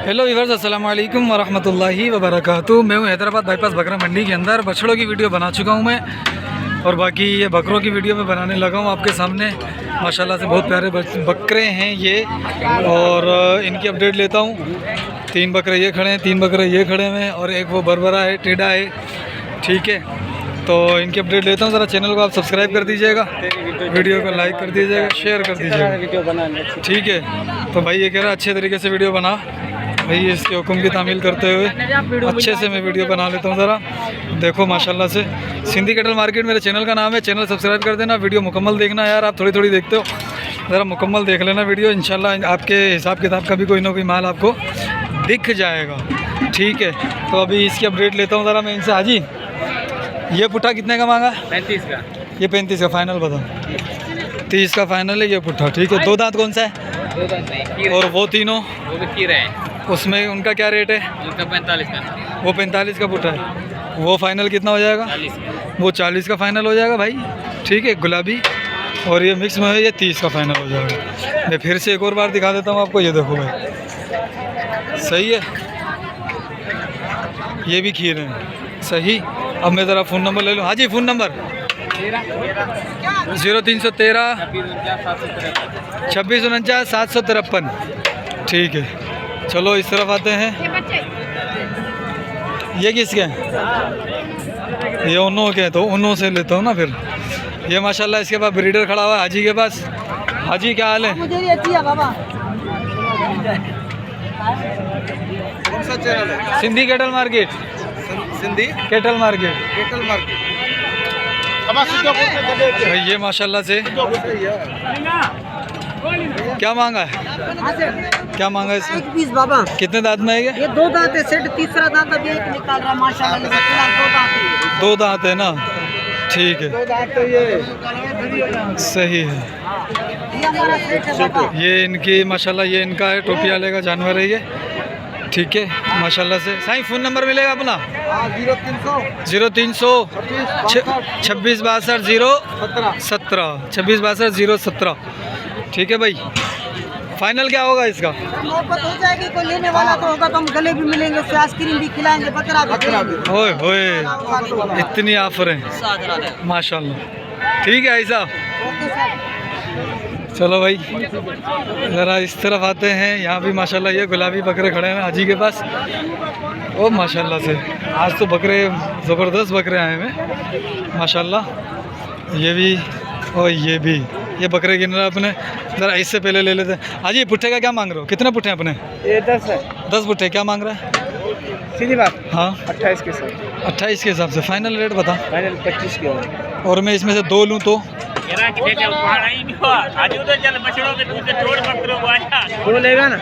Hello viewers, अस्सलाम वालेकुम वरहमतुल्लाहि वबरकातुहू। मैं हूँ हैदराबाद बाईपास बकरा मंडी के अंदर। बछड़ों की वीडियो बना चुका हूँ मैं, और बाकी ये बकरों की वीडियो में बनाने लगा हूँ आपके सामने। माशाल्लाह से बहुत प्यारे बकरे हैं ये, और इनकी अपडेट लेता हूँ। 3 बकरे ये खड़े हैं, 3 बकरे ये खड़े हैं, और एक वो बरबरा है, टेढ़ा है। ठीक है, तो इनकी अपडेट लेता हूँ। ज़रा चैनल को आप सब्सक्राइब कर दीजिएगा, वीडियो को लाइक कर दीजिएगा, शेयर कर दीजिएगा। ठीक है, तो भाई ये कह रहा अच्छे तरीके से वीडियो बना भाई, इसके हुक्म की तामील करते हुए अच्छे से मैं वीडियो बना लेता हूँ। ज़रा देखो माशाल्लाह से। सिंधी कैटल मार्केट मेरे चैनल का नाम है। चैनल सब्सक्राइब कर देना, वीडियो मुकम्मल देखना यार। आप थोड़ी थोड़ी देखते हो, ज़रा मुकम्मल देख लेना वीडियो। इंशाल्लाह आपके हिसाब किताब का भी कोई ना कोई माल आपको दिख जाएगा। ठीक है, तो अभी इसकी अपडेट लेता हूँ ज़रा मैं इनसे। हाजी, ये पुट्ठा कितने का मांगा? 35 का। ये 35 का फाइनल बताओ। 30 का फाइनल है ये पुट्ठा। ठीक है, 2 दांत कौन सा है? 2 दांत नहीं, और वो तीनों वो भी खीरा है। उसमें उनका क्या रेट है? उनका 45 का। वो 45 का पुट्ठा है। वो फाइनल कितना हो जाएगा? 40 का। वो 40 का फाइनल हो जाएगा भाई। ठीक है, गुलाबी और ये मिक्स में है, ये 30 का फाइनल हो जाएगा। मैं फिर से एक और बार दिखा देता हूँ आपको। ये देखो भाई, सही है। ये भी खीर है, सही। अब मैं ज़रा फ़ोन नंबर ले लूँ। हाँ जी, फ़ोन नंबर 0313 2649 753। ठीक है, चलो इस तरफ आते हैं। ये किसके हैं? ये उन्हों के हैं, तो उन्हों से लेता हूँ ना फिर। ये माशाल्लाह इसके पास ब्रीडर खड़ा हुआ है हाजी के पास। हाजी क्या हाल है? कौन सा चैनल है? Sindhi cattle market. Sindhi cattle market. Cattle market. भाई ये माशाल्लाह से क्या मांगा है? क्या मांगा है इसने? 21 बाबा। कितने दांत में है ये? 2 दांत है सेट, तीसरा दांत अभी एक निकाल रहा है माशाल्लाह। 2 दांत है। 2 दांत है ना? ठीक है, 2 दांत तो ये सही है। ये हमारा सेट है बाबा। ये इनकी माशाल्लाह, ये इनका है, टोपी वाले का जानवर है ये। ठीक है, माशाल्लाह से। साईं फ़ोन नंबर मिलेगा अपना? 0300 26 62 017 26 62 017। ठीक है भाई, फाइनल क्या होगा इसका? मोहब्बत हो जाएगी, कोई लेने वाला तो होगा तो हम गले भी मिलेंगे, उससे आइसक्रीम भी खिलाएंगे, बकरा भी। ओए होए, इतनी ऑफर है माशाल्लाह। ठीक है ऐसा। चलो भाई, ज़रा इस तरफ आते हैं। यहाँ भी माशाल्लाह ये गुलाबी बकरे खड़े हैं हाजी के पास। ओ माशाल्लाह से, आज तो बकरे ज़बरदस्त बकरे आए हैं माशाल्लाह। ये भी और ये भी, ये बकरे गिन रहा अपने। ज़रा इससे पहले ले लेते हैं। हाजी, पुट्ठे का क्या मांग रहे हो? कितने पुट्ठे हैं अपने? ये 10 है। 10 पुट्ठे। क्या मांग रहा है? सीधी बात। हाँ, 28 के साथ। 28 के हिसाब से। फाइनल रेट बता। फाइनल 25 के हो। और मैं इसमें से 2 लूँ तो? 2 लेगा ना?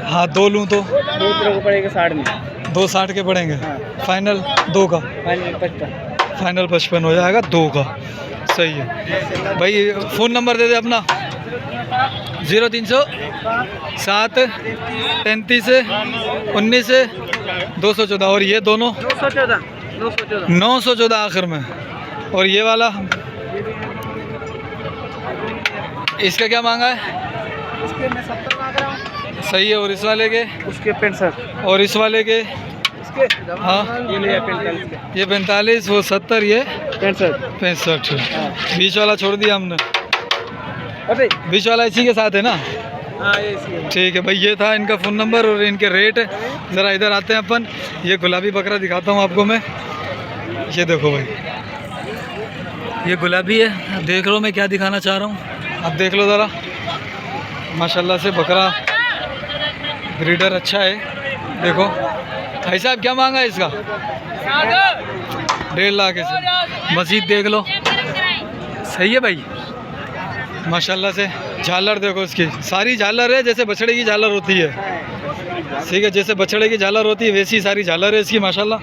हाँ, 2 लूँ तो? 2 को पड़ेगा 60 में। 260 के पड़ेंगे। हाँ। फाइनल 2 का? फाइनल 55। फाइनल 55 हो जाएगा 2 का। सही है भाई। फ़ोन नंबर दे दे अपना। 0300 7 33 19 214। और ये दोनों 914 आखिर में। और ये वाला, इसका क्या मांगा है? इसके मैं 70 मांग रहा हूँ। सही है। और इस वाले के? उसके 65। और इस वाले के? इसके हाँ, ये ले 45 के। ये 45, वो 70, ये 65। 65। बीच वाला छोड़ दिया हमने। अबे बीच वाला इसी के साथ है ना? हाँ, ये इसी। ठीक है भाई, ये था इनका फ़ोन नंबर और इनके रेट। ज़रा इधर आते हैं अपन। ये गुलाबी बकरा दिखाता हूँ आपको मैं। ये देखो भाई, ये गुलाबी है। देख लो मैं क्या दिखाना चाह रहा हूँ, आप देख लो ज़रा। माशाल्लाह से बकरा ब्रीडर अच्छा है। देखो भाई साहब, क्या मांगा है इसका? 1.5 लाख है। मजीद देख लो, सही है भाई माशाल्लाह से। झालर देखो इसकी, सारी झालर है जैसे बछड़े की झालर होती है। ठीक है, जैसे बछड़े की झालर होती है वैसी सारी झालर है इसकी माशाल्लाह।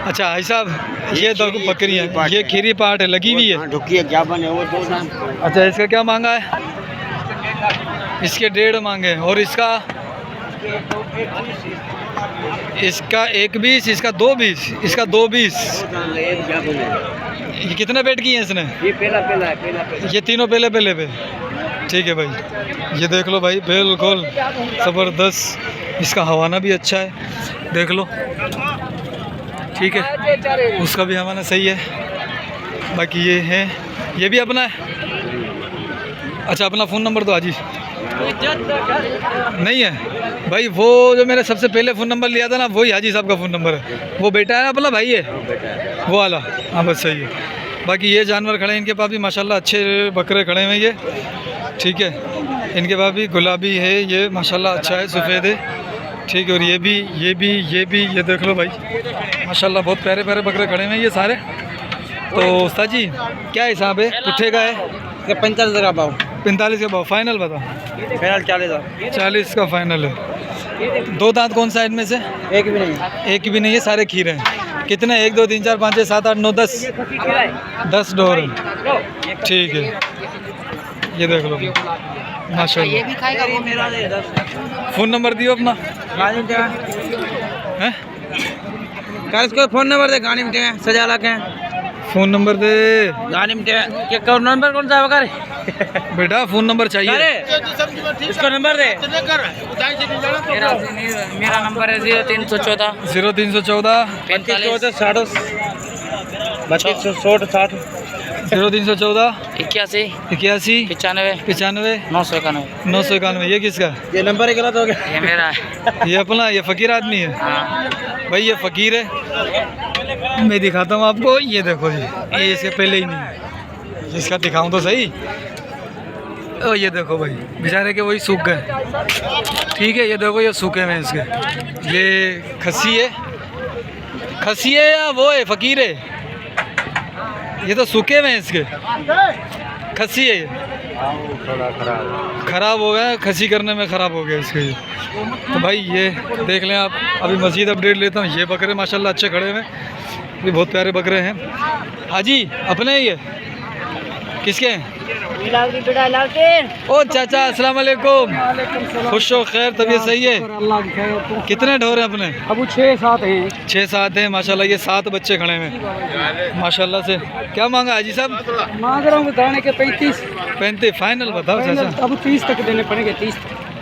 अच्छा भाई साहब, ये 2 बकरी है, ये खीरी पार्ट है, लगी हुई है। क्या बने वो 2 दांत। अच्छा, इसका क्या मांगा है? इसके 1.5 मांगे। और इसका? इसका 1.20, इसका 2.20, इसका 2.20। ये कितने पेट की हैं इसने? ये पहला है। ये तीनों पहले पे। ठीक है भाई, ये देख लो भाई, बिल्कुल ज़बरदस्त इसका हवाना भी अच्छा है, देख लो। ठीक है, उसका भी हवाना सही है। बाकी ये है, ये भी अपना है। अच्छा, अपना फ़ोन नंबर तो हाजी नहीं है भाई, वो जो मैंने सबसे पहले फ़ोन नंबर लिया था ना, वही हाजी साहब का फ़ोन नंबर है। वो बेटा है अपना, भाई है वो वाला। हाँ बस सही है। बाकी ये जानवर खड़े हैं इनके पास भी माशाल्लाह, अच्छे बकरे खड़े हैं ये। ठीक है, इनके पास भी गुलाबी है ये माशाल्लाह, अच्छा है, सफ़ेद है। ठीक है, और ये भी ये देख लो भाई माशाल्लाह, बहुत प्यारे प्यारे बकरे खड़े हैं ये सारे। तो उस्ताद जी क्या हिसाब है पुट्ठे का? है 45 का भाव, 45 का भाव, फाइनल बताओ। फाइनल 40 का फाइनल है। दो दांत कौन सा है इनमें से? एक भी नहीं। एक भी नहीं है, सारे खीरे हैं। कितने? 1 2 3 4 5 6 7 8 9 10 डोर हैं। ठीक है, ये देख लो माशाल्लाह। भी खाएगा वो मेरा फ़ोन नंबर दियो अपना। हैं? इसको फोन नंबर दे, गाड़ी में सजा ला के फ़ोन नंबर दे गाड़ी में क्या नंबर कौन सा है बेटा, फ़ोन नंबर चाहिए। इसको नंबर दे। मेरा नंबर है 0314 0314 35 60 0314 81 81 95 95 991। 991। ये किसका? ये नंबर ही गलत हो गया। ये मेरा है। ये अपना, ये फ़कीर आदमी है भाई, ये फ़कीर है। मैं दिखाता हूँ आपको, ये देखो जी, ये इसके पहले ही नहीं है। इसका दिखाऊँ तो सही। ओ ये देखो भाई, बेचारे के वही सूख गए। ठीक है, ये देखो ये सूखे हुए हैं इसके। ये खस्सी है या वो है फ़कीर है? ये तो सूखे हुए हैं इसके, खस्सी है। ये ख़राब हो गया, खस्सी करने में ख़राब हो गया इसके। तो भाई ये देख लें आप। अभी मज़ीद अपडेट लेता हूँ। ये बकरे माशाल्लाह अच्छे खड़े हुए हैं, ये बहुत प्यारे बकरे हैं। हाजी अपने ही है, किसके हैं? ओ चाचा अस्सलाम वालेकुम, खुश हो खैर, तबीयत सही है? कितने ढोर हैं अपने? अब 6-7 हैं। 6-7 हैं माशाल्लाह। ये 7 बच्चे खड़े हैं माशाल्लाह से। क्या मांगा हाजी साहब? मांग रहा हूँ बताने के 35 फाइनल बताओ चाचा। अब 30 तक देने पड़ेंगे।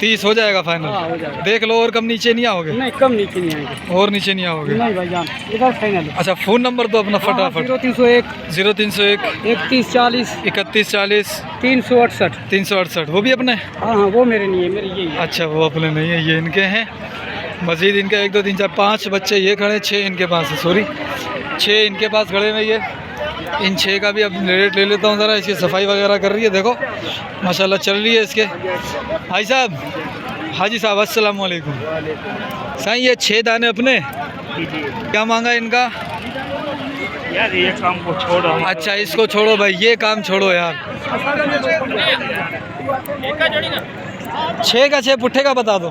30 हो जाएगा फाइनल? हाँ, हो जाएगा। देख लो, और कम नीचे नहीं आओगे? नहीं, कम नीचे नहीं आएंगे। और नीचे नहीं आओगे? नहीं भाईजान, इधर फाइनल है। अच्छा, फ़ोन नंबर तो अपना फटाफट। 0301 0301 3140 3140 368। 368। वो भी अपने? हाँ, वो मेरे नहीं है, मेरी यही है। अच्छा, वो अपने नहीं है, ये इनके हैं। मज़ीद इनका 1 2 3 4 5 बच्चे ये खड़े, 6 इनके पास है, सॉरी 6 इनके पास खड़े हैं ये। इन 6 का भी अब रेट ले लेता हूँ ज़रा। इसकी सफाई वगैरह कर रही है, देखो माशाल्लाह चल रही है इसके। भाई साहब, हाजी साहब अस्सलाम वालेकुम। साईं ये 6 दाने अपने, क्या मांगा इनका? यार ये काम को छोड़ो। अच्छा, इसको छोड़ो भाई, ये काम छोड़ो यार। 6 का 6 पुट्ठे का बता दो।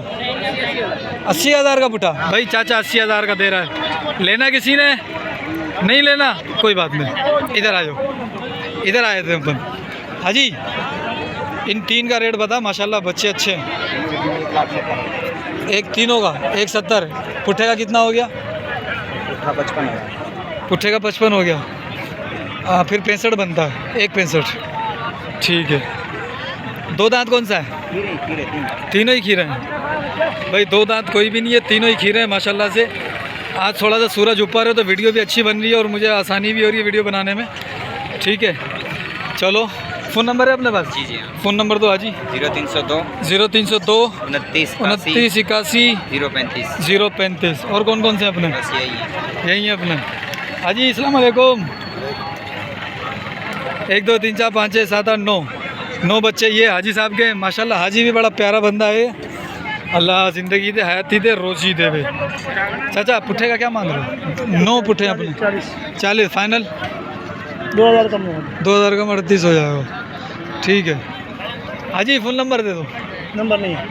80,000 का पुट्ठा भाई, चाचा 80,000 का दे रहा है। लेना किसी ने? नहीं लेना, कोई बात नहीं। इधर आ जाओ, इधर आए थे अपन। हाजी इन 3 का रेट बता, माशाल्लाह बच्चे अच्छे हैं। एक तीनों का 170। पुट्ठे का कितना हो गया? पुट्ठे का 55 हो गया। फिर 65 बनता है, 165। ठीक है। 2 दांत कौन सा है? तीनों ही खीरे हैं भाई। 2 दांत कोई भी नहीं है, तीनों ही खीरे हैं माशाल्लाह से। आज थोड़ा सा सूरज ऊपर है तो वीडियो भी अच्छी बन रही है और मुझे आसानी भी हो रही है वीडियो बनाने में। ठीक है, चलो फ़ोन नंबर है अपने पास? जी जी। फ़ोन नंबर तो हाजी 0302 0302 29 29 81 035। 035। और कौन कौन से अपने? बस यही है। यही है अपने। हाजी अस्सलाम वालेकुम। 1 2 3 4 5 6 7 8 9 बच्चे ये हाजी साहब के माशाल्लाह। हाजी भी बड़ा प्यारा बंदा है, अल्लाह ज़िंदगी दे, हयाती दे, रोज़ी देवे। चाचा पुट्ठे का क्या मांग रहे हो? 9 पुट्ठे अपने। 40 फाइनल? 2000 कम 2000 का 38 हो जाएगा। ठीक है हाजी, फ़ोन नंबर दे दो। नंबर नहीं है।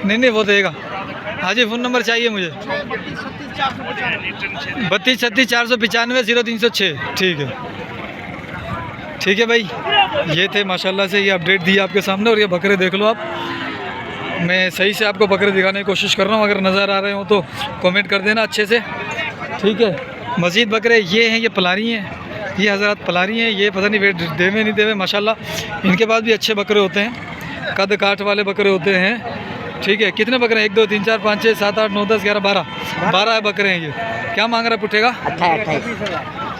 नहीं वो देगा हाजी, फ़ोन नंबर चाहिए मुझे। 32 36 495 0306। ठीक है भाई, ये थे माशाल्लाह से, ये अपडेट दी आपके सामने। और ये बकरे देख लो आप, मैं सही से आपको बकरे दिखाने की कोशिश कर रहा हूँ। अगर नज़र आ रहे हो तो कमेंट कर देना अच्छे से। ठीक है, मज़ीद बकरे ये हैं, ये पलारी हैं, ये हज़रात पलारी हैं। ये पता नहीं वेट देवे नहीं देवे माशाल्लाह। इनके पास भी अच्छे बकरे होते हैं, कद काठ वाले बकरे होते हैं। ठीक है, कितने बकरे हैं? 1 2 3 4 5 6 7 8 9 10 11 12 12 बकरे हैं ये। क्या मांग रहा है पुट्ठे का?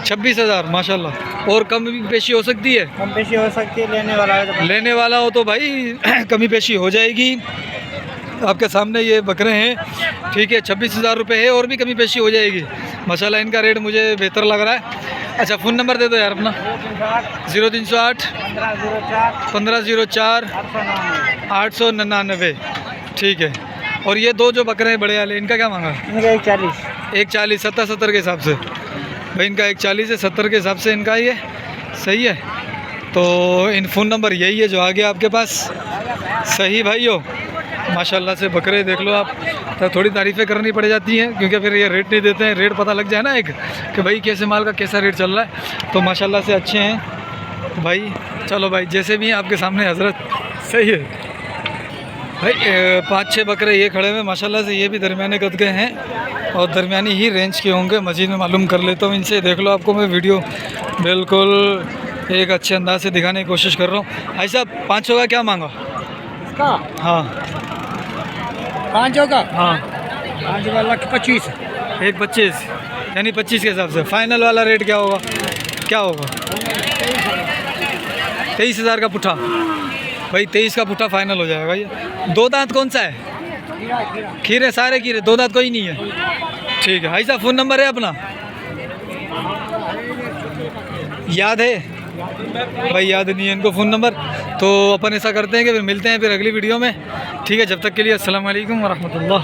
26,000 माशाल्लाह। और कम भी पेशी हो सकती है? कम पेशी हो सकती है, लेने वाला हो तो भाई कमी पेशी हो जाएगी। आपके सामने ये बकरे हैं, ठीक है, 26,000 रुपये है, और भी कमी पेशी हो जाएगी माशाल्लाह। इनका रेट मुझे बेहतर लग रहा है। अच्छा, फ़ोन नंबर दे दो यार अपना। 0308 1504 899। ठीक है। और ये दो जो बकरे हैं बड़े वाले, इनका क्या मांगा? इनका 140। 140 70 के हिसाब से भाई, इनका 140 है 70 के हिसाब से इनका ये सही है। तो इन फ़ोन नंबर यही है जो आ गया आपके पास। सही भाई हो, माशाल्लाह से बकरे देख लो आप। तो थोड़ी तारीफ़ें करनी पड़ जाती हैं क्योंकि फिर ये रेट नहीं देते हैं। रेट पता लग जाए ना एक कि भाई कैसे माल का कैसा रेट चल रहा है। तो माशाल्लाह से अच्छे हैं भाई। चलो भाई, जैसे भी हैं आपके सामने हज़रत। सही है भाई। 5-6 बकरे ये खड़े हुए माशाल्लाह से, ये भी दरमियाने कद के हैं और दरमियानी ही रेंज के होंगे। मज़ीद में मालूम कर लेता हूँ इनसे। देख लो, आपको मैं वीडियो बिल्कुल एक अच्छे अंदाज से दिखाने की कोशिश कर रहा हूँ। भाई साहब, 500 का क्या मांगा? हाँ 500 का? हाँ 5 लाख 25। 1,25 यानी 25 के हिसाब से। फाइनल वाला रेट क्या होगा? क्या होगा? 23,000 का पुट्ठा भाई। 23 का पुट्ठा फाइनल हो जाएगा ये। 2 दांत कौन सा है? खीरे, सारे खीरे, 2 दांत कोई नहीं है। ठीक है भाई साहब, फ़ोन नंबर है अपना? याद है भाई? याद नहीं है इनको फ़ोन नंबर। तो अपन ऐसा करते हैं कि फिर मिलते हैं फिर अगली वीडियो में। ठीक है, जब तक के लिए अस्सलाम वालेकुम वरहमतुल्लाह।